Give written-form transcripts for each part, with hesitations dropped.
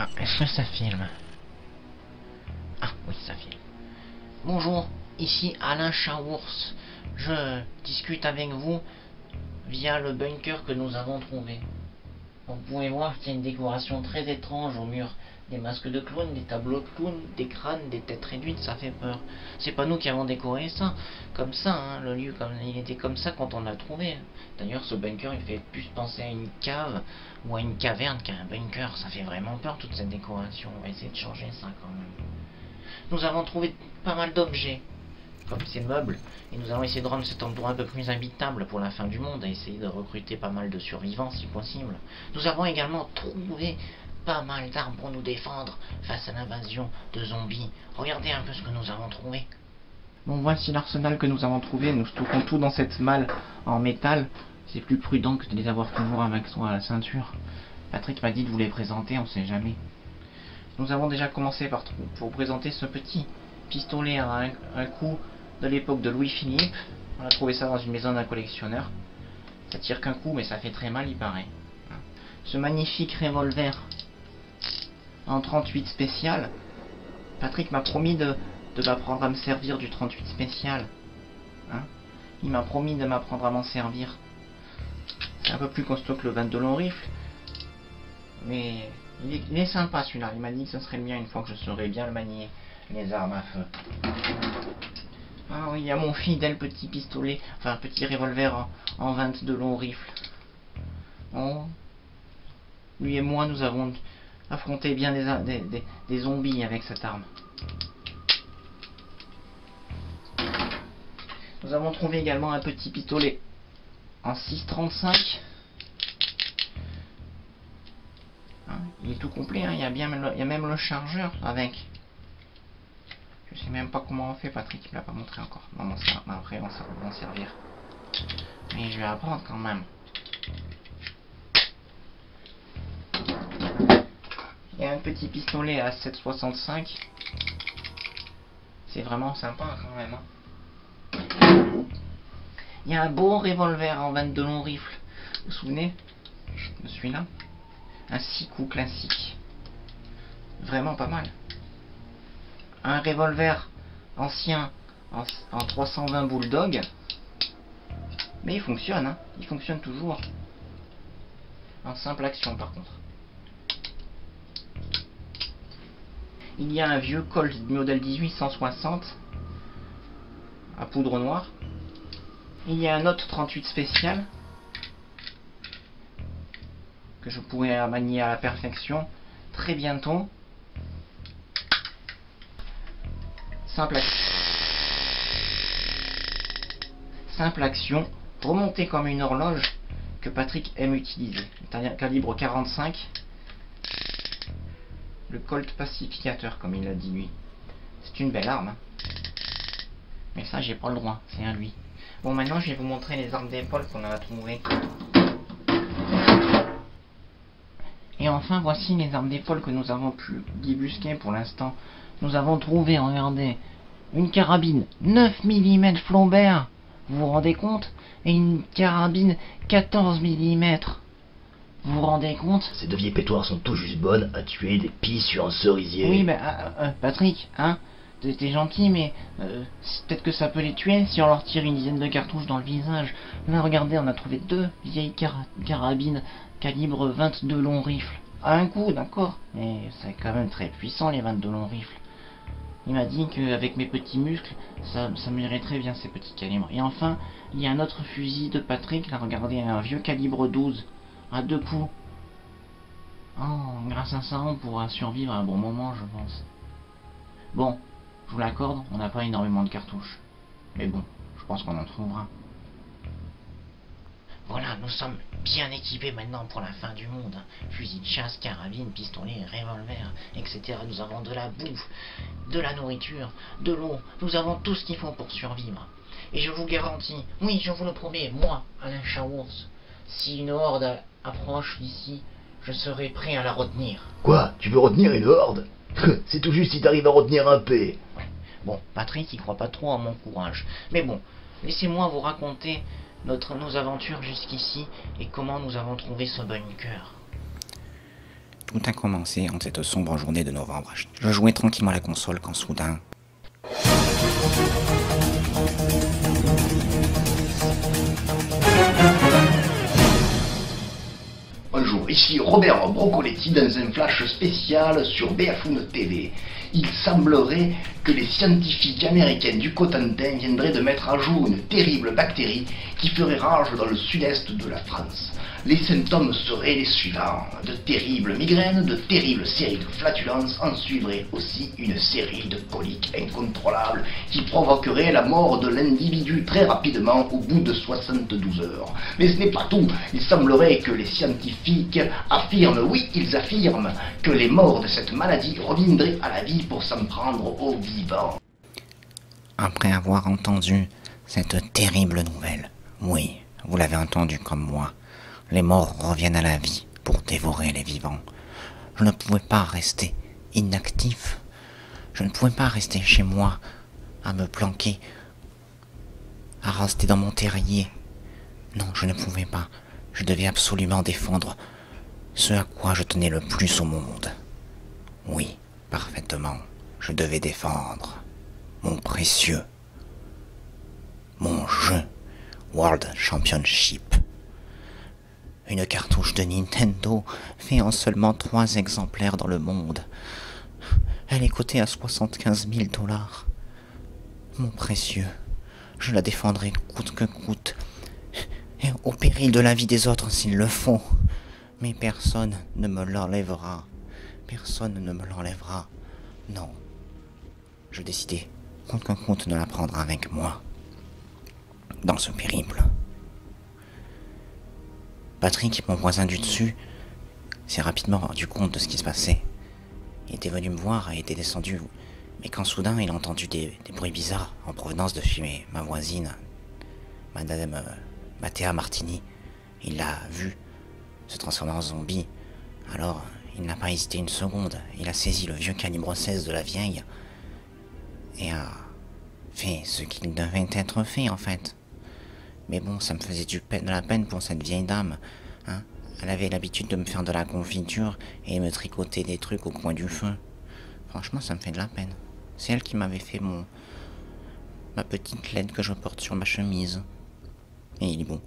Ah, est-ce que ça filme? Ah oui, ça filme. Bonjour, ici Alain Chaours. Je discute avec vous via le bunker que nous avons trouvé. Vous pouvez voir qu'il y a une décoration très étrange au mur. Des masques de clowns, des tableaux de clowns, des crânes, des têtes réduites, ça fait peur. C'est pas nous qui avons décoré ça. Comme ça, hein, le lieu, il était comme ça quand on l'a trouvé. D'ailleurs, ce bunker, il fait plus penser à une cave ou à une caverne qu'à un bunker. Ça fait vraiment peur, toute cette décoration. On va essayer de changer ça quand même. Nous avons trouvé pas mal d'objets, comme ces meubles, et nous allons essayer de rendre cet endroit un peu plus habitable pour la fin du monde, et essayer de recruter pas mal de survivants si possible. Nous avons également trouvé pas mal d'armes pour nous défendre face à l'invasion de zombies. Regardez un peu ce que nous avons trouvé. Bon, voici l'arsenal que nous avons trouvé. Nous stockons tout dans cette malle en métal. C'est plus prudent que de les avoir toujours avec soi à la ceinture. Patrick m'a dit de vous les présenter, on sait jamais. Nous avons déjà commencé par pour présenter ce petit pistolet à un coup de l'époque de Louis-Philippe. On a trouvé ça dans une maison d'un collectionneur. Ça tire qu'un coup, mais ça fait très mal, il paraît. Ce magnifique revolver en 38 spécial. Patrick m'a promis de m'apprendre à me servir du 38 spécial. Hein, il m'a promis de m'apprendre à m'en servir. C'est un peu plus costaud que le 22 long rifle. Mais il est sympa celui-là. Il m'a dit que ce serait le mien une fois que je saurais bien le manier, les armes à feu. Ah oui, il y a mon fidèle petit pistolet, enfin petit revolver en 22 long rifle. Oh. Lui et moi, nous avons affronté bien des zombies avec cette arme. Nous avons trouvé également un petit pistolet en 6,35. Il est tout complet, hein. Il y a même le chargeur avec. Je sais même pas comment on fait, Patrick il me l'a pas montré encore. Non, après on va s'en servir. Mais je vais apprendre quand même. Il y a un petit pistolet à 7,65. C'est vraiment sympa quand même. Hein. Il y a un beau revolver en 22 long rifle. Vous vous souvenez de celui-là? Un 6 coups classique. Vraiment pas mal. Un revolver ancien en 320 Bulldog. Mais il fonctionne, hein. Il fonctionne toujours. En simple action par contre. Il y a un vieux Colt modèle 1860 à poudre noire. Il y a un autre 38 spécial que je pourrais manier à la perfection très bientôt. Simple action, remontée comme une horloge que Patrick aime utiliser. Calibre 45. Le Colt pacificateur, comme il a dit lui. C'est une belle arme. Hein. Mais ça, j'ai pas le droit, c'est à lui. Bon, maintenant, je vais vous montrer les armes d'épaule qu'on a trouvées. Et enfin, voici les armes d'épaule que nous avons pu débusquer pour l'instant. Nous avons trouvé, regardez, une carabine 9 mm Flaubert, vous vous rendez compte? Et une carabine 14 mm. Vous vous rendez compte? Ces deux vieilles pétoires sont tout juste bonnes à tuer des pies sur un cerisier. Oui, mais Patrick, hein, t'es gentil, mais peut-être que ça peut les tuer si on leur tire une dizaine de cartouches dans le visage. Là, regardez, on a trouvé deux vieilles carabines calibre 22 long rifle. À un coup, d'accord, mais c'est quand même très puissant les 22 long rifles. Il m'a dit qu'avec mes petits muscles, ça m'irait très bien ces petits calibres. Et enfin, il y a un autre fusil de Patrick, là regardez, un vieux calibre 12, à 2 coups. Oh, grâce à ça, on pourra survivre à un bon moment, je pense. Bon, je vous l'accorde, on n'a pas énormément de cartouches. Mais bon, je pense qu'on en trouvera. Voilà, nous sommes bien équipés maintenant pour la fin du monde. Fusil de chasse, carabine, pistolet, revolver, etc. Nous avons de la bouffe, de la nourriture, de l'eau. Nous avons tout ce qu'il faut pour survivre. Et je vous garantis, oui, je vous le promets, moi, Alain Chaours, si une horde approche d'ici, je serai prêt à la retenir. Quoi? Tu veux retenir une horde? C'est tout juste si t'arrives à retenir un P. Ouais. Bon, Patrick, il croit pas trop à mon courage. Mais bon, laissez-moi vous raconter nos aventures jusqu'ici et comment nous avons trouvé ce bunker. Tout a commencé en cette sombre journée de novembre. Je jouais tranquillement à la console quand soudain... Bonjour, ici Robert Brocoletti dans un flash spécial sur BFM TV. Il semblerait que les scientifiques américains du Cotentin viendraient de mettre à jour une terrible bactérie qui ferait rage dans le sud-est de la France. Les symptômes seraient les suivants: de terribles migraines, de terribles séries de flatulences, en suivrait aussi une série de coliques incontrôlables qui provoqueraient la mort de l'individu très rapidement au bout de 72 heures. Mais ce n'est pas tout, il semblerait que les scientifiques affirment, oui ils affirment, que les morts de cette maladie reviendraient à la vie pour s'en prendre aux vivants. Après avoir entendu cette terrible nouvelle, oui, vous l'avez entendu comme moi, les morts reviennent à la vie pour dévorer les vivants. Je ne pouvais pas rester inactif. Je ne pouvais pas rester chez moi à me planquer, à rester dans mon terrier. Non, je ne pouvais pas. Je devais absolument défendre ce à quoi je tenais le plus au monde. Oui, parfaitement. Je devais défendre mon précieux, mon jeu World Championship. Une cartouche de Nintendo fait en seulement 3 exemplaires dans le monde. Elle est cotée à 75 000 $. Mon précieux, je la défendrai coûte que coûte, et au péril de la vie des autres s'il le faut. Mais personne ne me l'enlèvera. Personne ne me l'enlèvera. Non. Je décidai, coûte que coûte, de la prendre avec moi. Dans ce périple. Patrick, mon voisin du dessus, s'est rapidement rendu compte de ce qui se passait. Il était venu me voir et était descendu. Mais quand soudain il a entendu des bruits bizarres en provenance de chez ma voisine, Madame Mathéa Martini, il l'a vu se transformer en zombie. Alors, il n'a pas hésité une seconde. Il a saisi le vieux calibre 16 de la vieille et a fait ce qu'il devait être fait en fait. Mais bon, ça me faisait de la peine pour cette vieille dame, hein. Elle avait l'habitude de me faire de la confiture et me tricoter des trucs au coin du feu. Franchement, ça me fait de la peine. C'est elle qui m'avait fait ma petite lettre que je porte sur ma chemise. Et il est bon.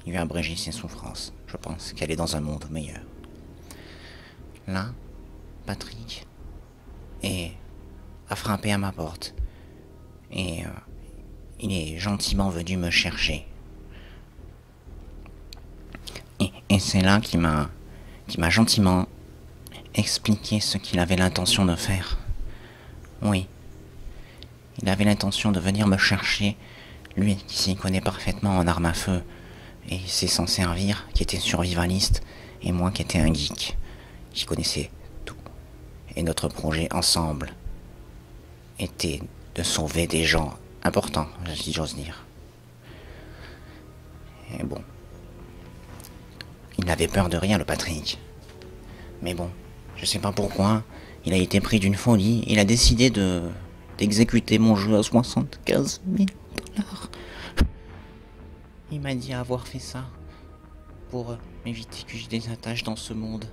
Il lui a abrégé ses souffrances. Je pense qu'elle est dans un monde meilleur. Là, Patrick a frappé à ma porte. Et il est gentiment venu me chercher. Et c'est là qu'il m'a gentiment expliqué ce qu'il avait l'intention de faire. Oui. Il avait l'intention de venir me chercher, lui qui s'y connaît parfaitement en armes à feu, et sait s'en servir, qui était survivaliste, et moi qui étais un geek, qui connaissait tout. Et notre projet ensemble était de sauver des gens importants, si j'ose dire. Et bon. Il n'avait peur de rien, le Patrick. Mais bon, je sais pas pourquoi, il a été pris d'une folie, il a décidé d'exécuter mon jeu à 75 000 $. Il m'a dit avoir fait ça pour m'éviter que je désattache dans ce monde.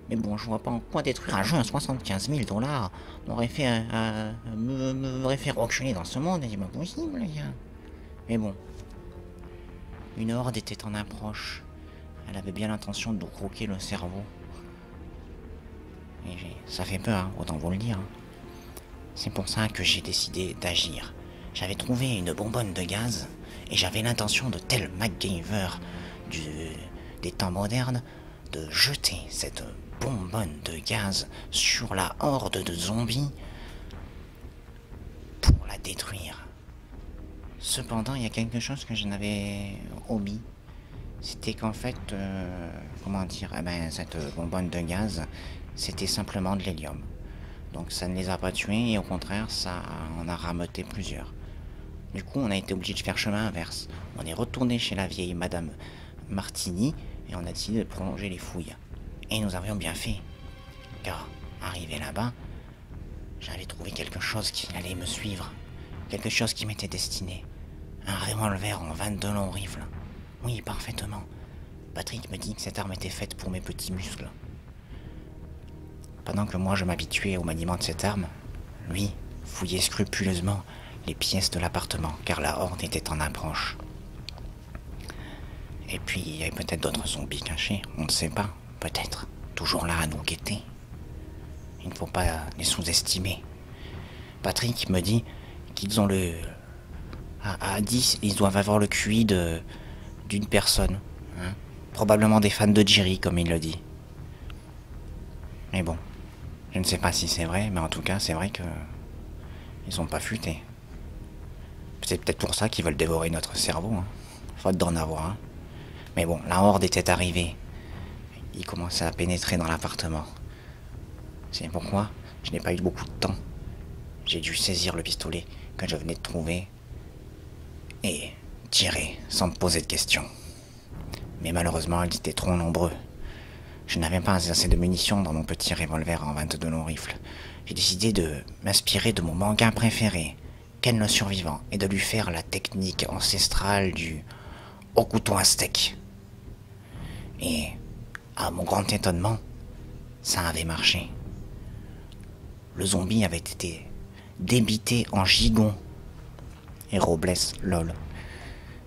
Mais bon, je vois pas en quoi détruire un jeu à 75 000 $ m'aurait fait m'aurait fait reculer dans ce monde, c'est pas possible, les gars. Mais bon, une horde était en approche. Elle avait bien l'intention de nous croquer le cerveau. Et ça fait peur, hein, autant vous le dire. C'est pour ça que j'ai décidé d'agir. J'avais trouvé une bonbonne de gaz, et j'avais l'intention de tel MacGyver des temps modernes, de jeter cette bonbonne de gaz sur la horde de zombies pour la détruire. Cependant, il y a quelque chose que je n'avais omis. C'était qu'en fait, comment dire, cette bonbonne de gaz, c'était simplement de l'hélium. Donc ça ne les a pas tués et au contraire, ça en a rameuté plusieurs. Du coup, on a été obligé de faire chemin inverse. On est retourné chez la vieille Madame Martini et on a décidé de prolonger les fouilles. Et nous avions bien fait. Car, arrivé là-bas, j'avais trouvé quelque chose qui allait me suivre. Quelque chose qui m'était destiné. Un revolver en 22 longs rifles. Oui, parfaitement. Patrick me dit que cette arme était faite pour mes petits muscles. Pendant que moi je m'habituais au maniement de cette arme, lui fouillait scrupuleusement les pièces de l'appartement, car la horde était en approche. Et puis il y avait peut-être d'autres zombies cachés, on ne sait pas, peut-être, toujours là à nous guetter. Il ne faut pas les sous-estimer. Patrick me dit qu'ils ont le... À 10, ils doivent avoir le QI d'une personne. Hein. Probablement des fans de Jerry, comme il le dit. Mais bon, je ne sais pas si c'est vrai, mais en tout cas, c'est vrai que... Ils sont pas futés. C'est peut-être pour ça qu'ils veulent dévorer notre cerveau. Hein. Faute d'en avoir un. Mais bon, la horde était arrivée. Ils commençaient à pénétrer dans l'appartement. C'est pourquoi je n'ai pas eu beaucoup de temps. J'ai dû saisir le pistolet que je venais de trouver et tirer sans me poser de questions. Mais malheureusement, ils étaient trop nombreux. Je n'avais pas assez de munitions dans mon petit revolver en 22 long rifle. J'ai décidé de m'inspirer de mon manga préféré, Ken le survivant, et de lui faire la technique ancestrale du au couteau à steak. Et, à mon grand étonnement, ça avait marché. Le zombie avait été débité en gigon. Et Robles, lol.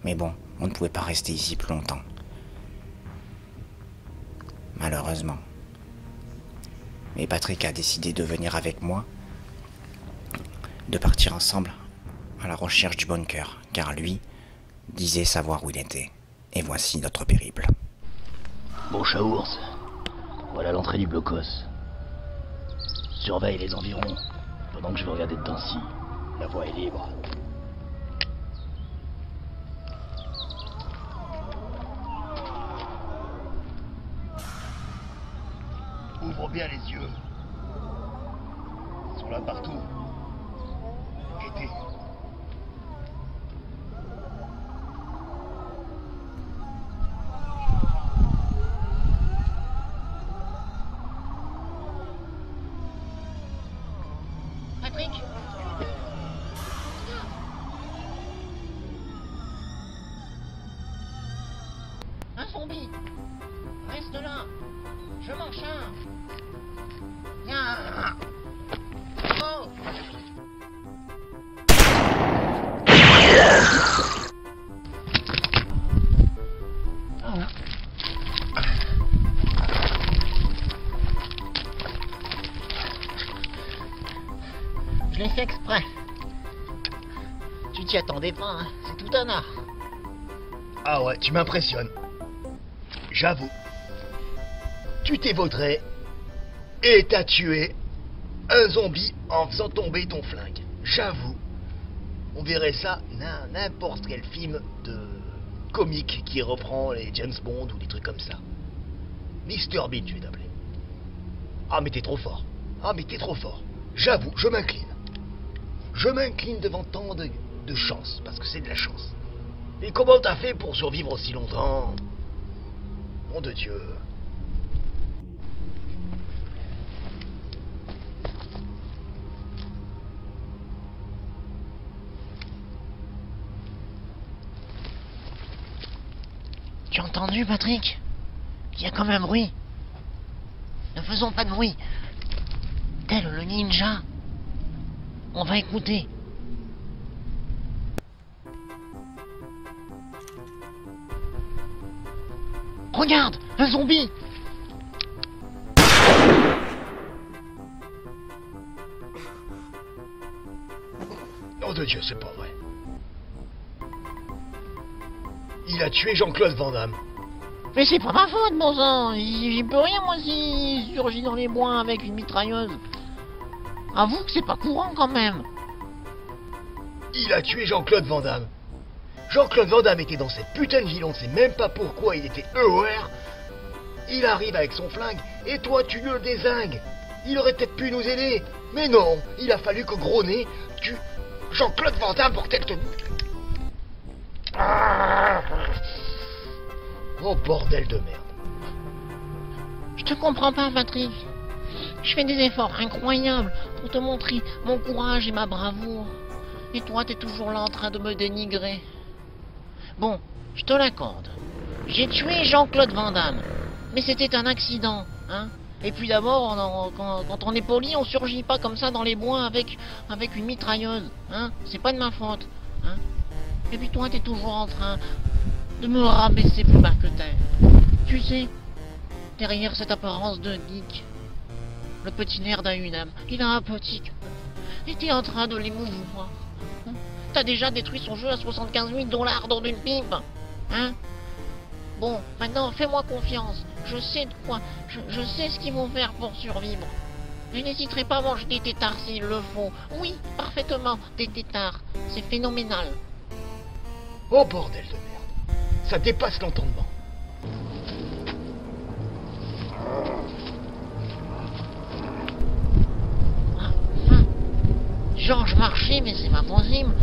Mais bon, on ne pouvait pas rester ici plus longtemps. Malheureusement. Mais Patrick a décidé de venir avec moi, de partir ensemble à la recherche du bunker, car lui disait savoir où il était. Et voici notre périple. Bon Chaours, voilà l'entrée du blocos. Surveille les environs, pendant que je vais regarder dedans-ci. La voie est libre. Ouvre bien les yeux. Ils sont là partout. Guettez. Patrick! Un zombie! Reste là! Je m'en charge! Viens! Oh! Je l'ai fait exprès. Tu t'y attendais pas, hein? C'est tout un art. Ah ouais, tu m'impressionnes. J'avoue. Tu t'es vautré et t'as tué un zombie en faisant tomber ton flingue. J'avoue. On verrait ça dans n'importe quel film de comique qui reprend les James Bond ou des trucs comme ça. Mr. Bean, tu es appelé. Ah mais t'es trop fort. Ah mais t'es trop fort. J'avoue, je m'incline. Je m'incline devant tant de chance, parce que c'est de la chance. Et comment t'as fait pour survivre aussi longtemps? Nom de Dieu. Tu as entendu, Patrick? Il y a comme un bruit. Ne faisons pas de bruit. Tel le ninja. On va écouter. Regarde, un zombie. Nom de Dieu, c'est pas vrai. Il a tué Jean-Claude Van Damme. Mais c'est pas ma faute, bon sang. J'y peux rien, moi, s'il surgit dans les bois avec une mitrailleuse. Avoue que c'est pas courant, quand même. Il a tué Jean-Claude Van Damme. Jean-Claude Van Damme était dans cette putain de ville, on ne sait même pas pourquoi il était EOR. Il arrive avec son flingue, et toi tu le dézingues. Il aurait peut-être pu nous aider, mais non, il a fallu que Gros Nez tue Jean-Claude Van Damme pour qu'elle te... Ah. Oh bordel de merde. Je te comprends pas, Patrick. Je fais des efforts incroyables pour te montrer mon courage et ma bravoure. Et toi, t'es toujours là en train de me dénigrer. Bon, je te l'accorde. J'ai tué Jean-Claude Van Damme. Mais c'était un accident, hein. Et puis d'abord, quand on est poli, on surgit pas comme ça dans les bois avec une mitrailleuse. Hein, c'est pas de ma faute. Hein. Et puis toi, t'es toujours en train de me rabaisser plus bas que terre. Tu sais, derrière cette apparence de geek, le petit nerd a une âme. Il a un petit cœur. Et t'es en train de l'émouvoir. Hein. T'as déjà détruit son jeu à 75 000 $ dans une pipe. Hein. Bon, maintenant, fais-moi confiance. Je sais de quoi. Je sais ce qu'ils vont faire pour survivre. Je n'hésiterai pas à manger des têtards s'il le faut. Oui, parfaitement, des têtards. C'est phénoménal. Oh bordel de merde. Ça dépasse l'entendement. Georges Marchais, mais c'est pas possible.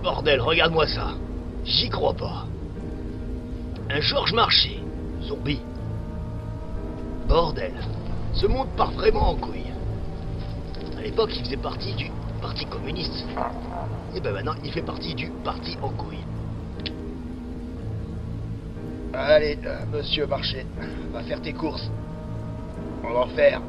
Bordel, regarde-moi ça. J'y crois pas. Un Georges Marchais. Zombie. Bordel. Ce monde part vraiment en couille. À l'époque, il faisait partie du Parti communiste. Et ben maintenant, il fait partie du Parti en couille. Allez, monsieur Marchais, va faire tes courses. On va en faire.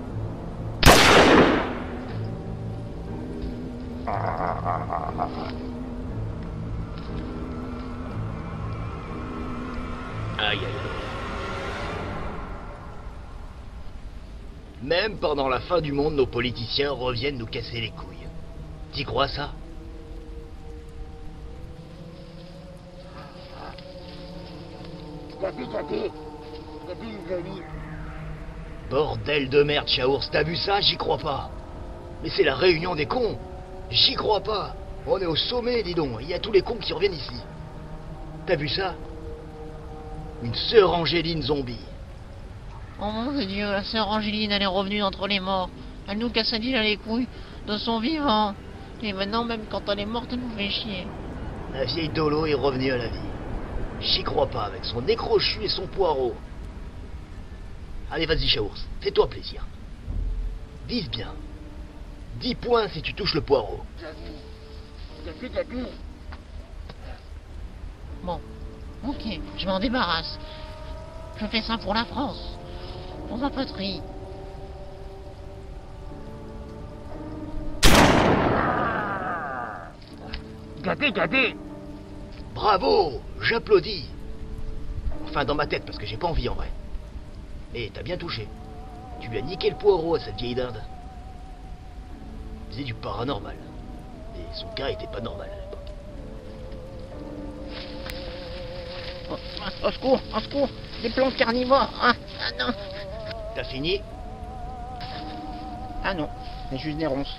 Aïe aïe aïe. Même pendant la fin du monde, nos politiciens reviennent nous casser les couilles. T'y crois ça? Bordel de merde, Chaours, t'as vu ça? J'y crois pas. Mais c'est la réunion des cons. J'y crois pas. On est au sommet, dis donc. Il y a tous les cons qui reviennent ici. T'as vu ça? Une sœur Angéline zombie. Oh mon Dieu, la sœur Angéline, elle est revenue d'entre les morts. Elle nous casse les couilles de son vivant. Et maintenant, même quand elle est morte, elle nous fait chier. La vieille Dolo est revenue à la vie. J'y crois pas, avec son nez crochu et son poireau. Allez, vas-y, Chaours, fais-toi plaisir. Vise bien. 10 points si tu touches le poireau. Bon, ok, je m'en débarrasse. Je fais ça pour la France, pour ma patrie. Gâté. Bravo, j'applaudis. Enfin, dans ma tête, parce que j'ai pas envie en vrai. Mais t'as bien touché. Tu lui as niqué le poireau à cette vieille dinde. Il faisait du paranormal. Et son cas était pas normal à l'époque. Au secours, des plantes carnivores. Ah non. T'as fini? Ah non, c'est juste des ronces.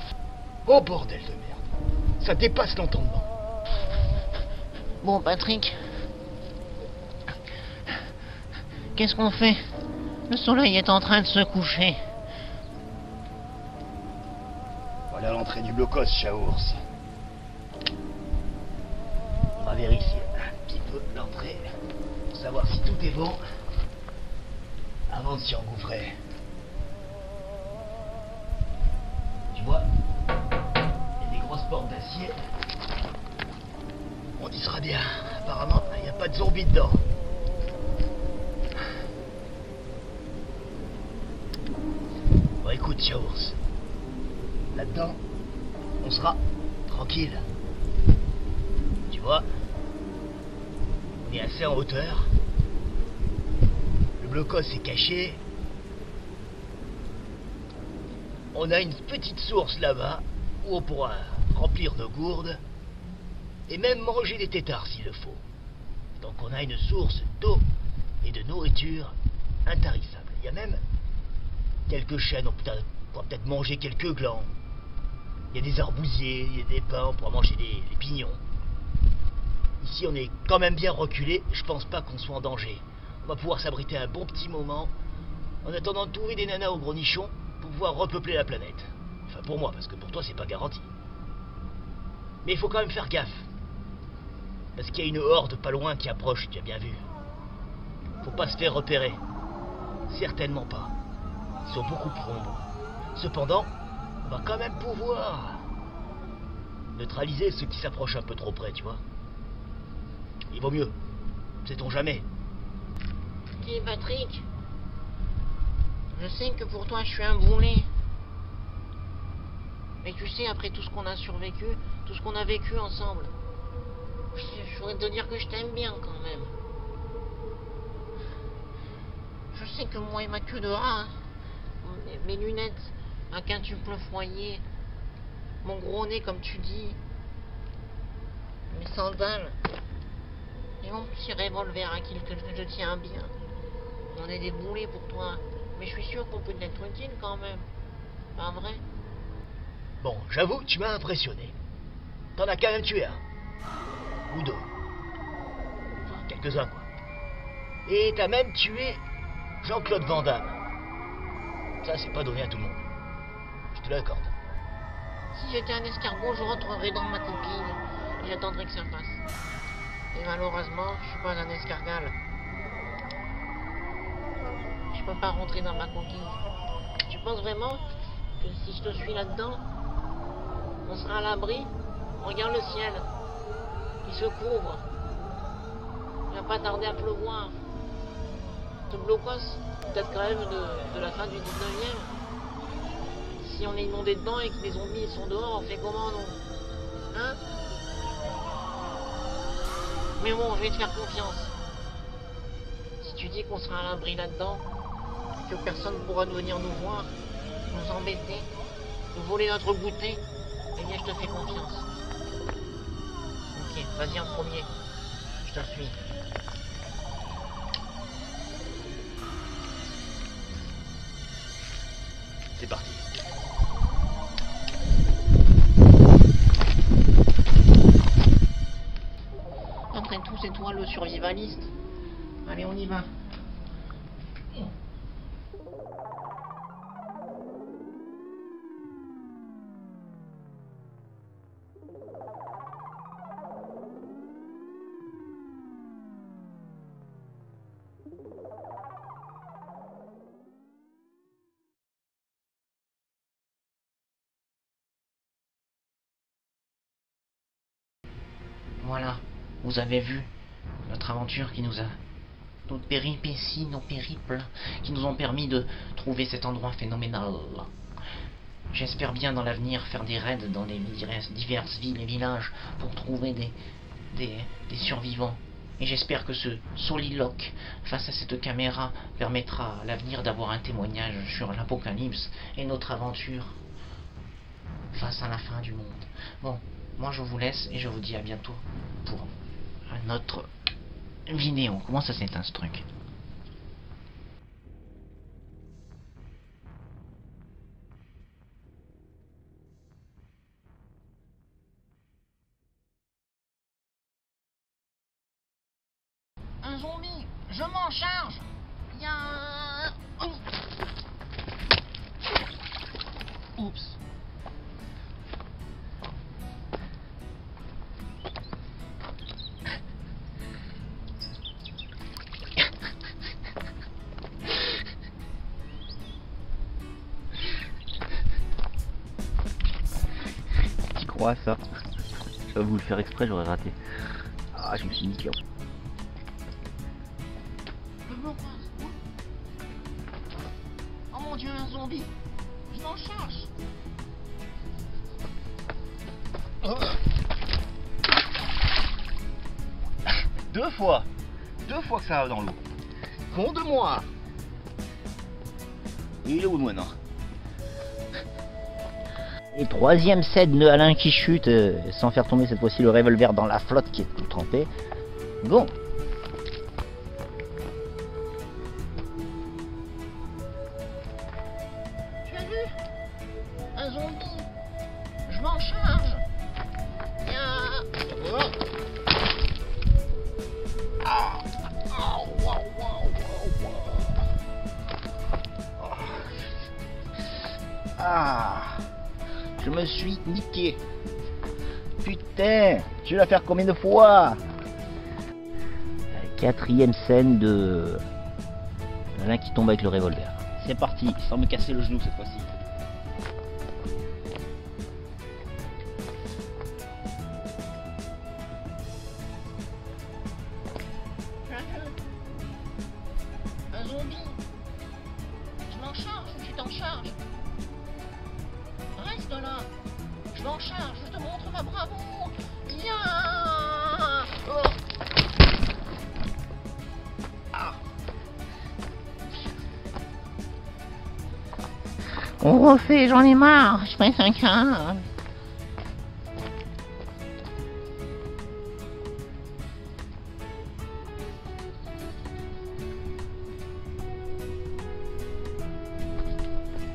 Oh bordel de merde. Ça dépasse l'entendement. Bon, Patrick. Qu'est-ce qu'on fait? Le soleil est en train de se coucher. Voilà l'entrée du blocos, Chaours. On va vérifier un petit peu l'entrée pour savoir si tout est bon avant de s'y engouffrer. Tu vois, il y a des grosses portes d'acier. On y sera bien. Apparemment, il n'y a pas de zombies dedans. Bon, écoute, Chaours. Là-dedans, on sera tranquille. Tu vois, on est assez en hauteur. Le blocos est caché. On a une petite source là-bas où on pourra remplir nos gourdes et même manger des têtards s'il le faut. Donc on a une source d'eau et de nourriture intarissable. Il y a même quelques chênes, on pourra peut-être manger quelques glands. Il y a des arbousiers, il y a des pins, on pourra manger les pignons. Ici on est quand même bien reculé, je pense pas qu'on soit en danger. On va pouvoir s'abriter un bon petit moment en attendant de trouver des nanas au gros nichon pour pouvoir repeupler la planète. Enfin pour moi, parce que pour toi c'est pas garanti. Mais il faut quand même faire gaffe. Parce qu'il y a une horde pas loin qui approche, tu as bien vu. Faut pas se faire repérer. Certainement pas. Ils sont beaucoup trop nombreux. Cependant, on va quand même pouvoir neutraliser ceux qui s'approchent un peu trop près, tu vois. Il vaut mieux. Sait-on jamais. Hey Patrick, je sais que pour toi je suis un boulet. Mais tu sais, après tout ce qu'on a survécu, tout ce qu'on a vécu ensemble, je voudrais te dire que je t'aime bien quand même. Je sais que moi et ma queue de rat, hein, mes lunettes, un quintuple foyer, mon gros nez comme tu dis, mes sandales, et mon petit revolver à qui que je tiens bien. On est des boulets pour toi, mais je suis sûr qu'on peut être utile quand même. Pas vrai? Bon, j'avoue, tu m'as impressionné. T'en as quand même tué un. Ou deux. Enfin, quelques-uns, quoi. Et t'as même tué Jean-Claude Van Damme. Ça, c'est pas donné à tout le monde. Je te l'accorde. Si j'étais un escargot, je rentrerais dans ma coquille et j'attendrais que ça passe. Et malheureusement, je suis pas un escargal. Je peux pas rentrer dans ma coquille. Tu penses vraiment que si je te suis là-dedans, on sera à l'abri? Regarde le ciel. Il se couvre. Il va pas tarder à pleuvoir. Ce blocos, peut-être quand même de la fin du 19e. Si on est inondé dedans et que les zombies sont dehors, on fait comment, non? Hein? Mais bon, je vais te faire confiance. Si tu dis qu'on sera à l'abri là-dedans, que personne ne pourra venir nous voir, nous embêter, nous voler notre goûter, eh bien je te fais confiance. Ok, vas-y en premier. Je te suis. C'est parti. Après tout, c'est toi le survivaliste. Allez, on y va. Voilà, vous avez vu notre aventure qui nous a... Notre péripéties, nos périples, qui nous ont permis de trouver cet endroit phénoménal. J'espère bien dans l'avenir faire des raids dans les diverses villes et villages pour trouver des survivants. Et j'espère que ce soliloque face à cette caméra permettra à l'avenir d'avoir un témoignage sur l'apocalypse et notre aventure face à la fin du monde. Bon, moi je vous laisse et je vous dis à bientôt pour un autre vidéo. Comment ça s'éteint ce truc? Un zombie, je m'en charge. Il y a un... Oups. Tu crois à ça? J'aurais voulu le faire exprès, j'aurais raté. Ah, je me suis niqué. Oh mon dieu, un zombie. Je m'en charge. Deux fois que ça va dans l'eau. Con de moi. Il est où maintenant? Et troisième scène de Alain qui chute, sans faire tomber cette fois-ci le revolver dans la flotte qui est tout trempée. Bon. Tu as vu? Un zombie. Je m'en charge. Il y a... Ah. Ah, waouh, waouh, waouh, waouh. Ah. Je me suis niqué. Putain, je vais la faire combien de fois? Quatrième scène de Alain qui tombe avec le revolver. C'est parti, sans me casser le genou cette fois-ci. On refait, j'en ai marre, je prends un câble.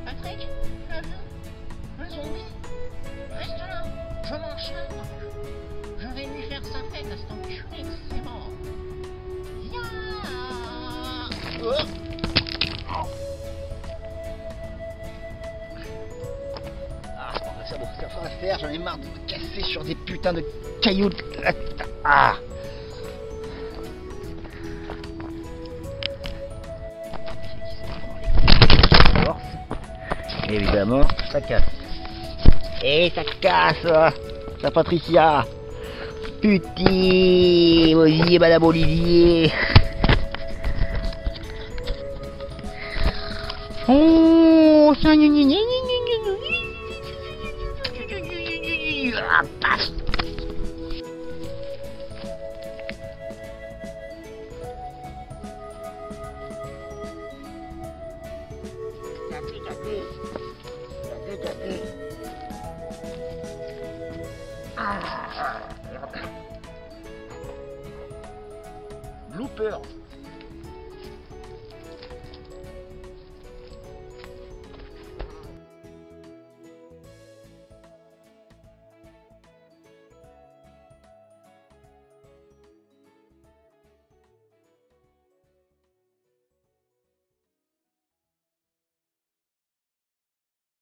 Patrick, tu as vu le zombie? Reste là, je m'en charge. Je vais lui faire sa fête à cet enculé, c'est mort. Viens. Ça fera l'affaire, j'en ai marre de me casser sur des putains de cailloux. Ah. Évidemment, ça casse. Et ça casse. Ça Patricia. Putain, Olivier, Madame Olivier. Oh, ça Blooper.